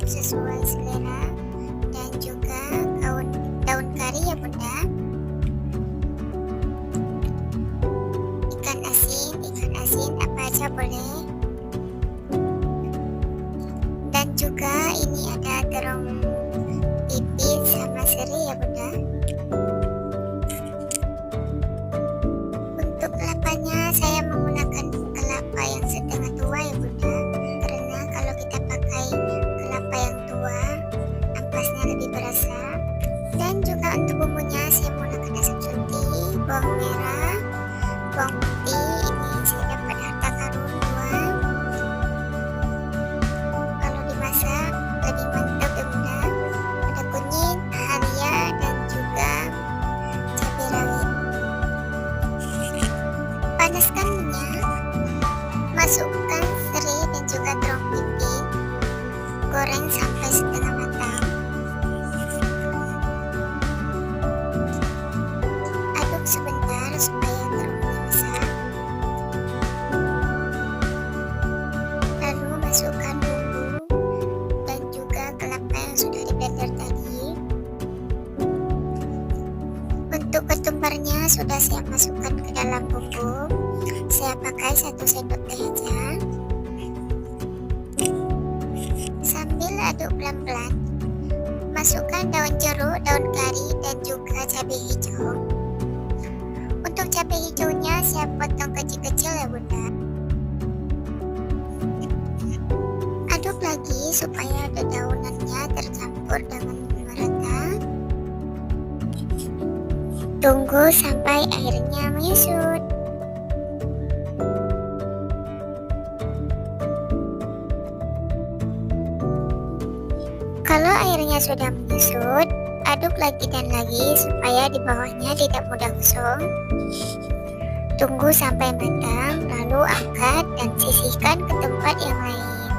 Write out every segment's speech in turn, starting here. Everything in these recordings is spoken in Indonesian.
sesuai selera, dan juga daun kari ya bunda. Ikan asin apa aja boleh. Dan juga ini ada terong pipit sama seri ya bunda. Untuk kelapanya saya menggunakan kelapa yang setengah tua ya bunda, karena kalau kita pakai kelapa yang tua ampasnya lebih berasa. Dan juga untuk bumbunya saya menggunakan asam putih, bawang merah, bawang putih. Ini saya dapat harta karun 2. Kalau dimasak lebih mantap ya bunda. Ada kunyit, halia, dan juga cabai rawit. Panaskan minyak, masukkan seri dan juga terong pipit, goreng sampai setengah matang. Aduk sebentar supaya terongnya masak. Lalu masukkan bumbu dan juga kelapa yang sudah di blender tadi. Untuk ketumbarnya sudah saya masukkan ke dalam bumbu. Saya pakai 1 sendok teh aja. Sambil aduk pelan-pelan, masukkan daun jeruk, daun kari, dan juga cabai hijau. Untuk cabai hijaunya saya potong kecil-kecil ya bunda. Aduk lagi supaya daunannya tercampur dengan merata. Tunggu sampai airnya menyusut. Kalau airnya sudah menyusut, aduk lagi dan lagi supaya di bawahnya tidak mudah gosong. Tunggu sampai matang, lalu angkat dan sisihkan ke tempat yang lain.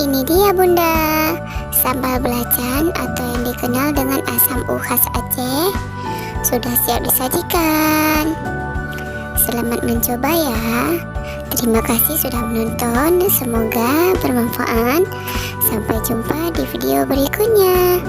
Ini dia bunda, sambal belacan atau yang dikenal dengan asam khas Aceh sudah siap disajikan. Selamat mencoba ya. Terima kasih sudah menonton, semoga bermanfaat. Sampai jumpa di video berikutnya.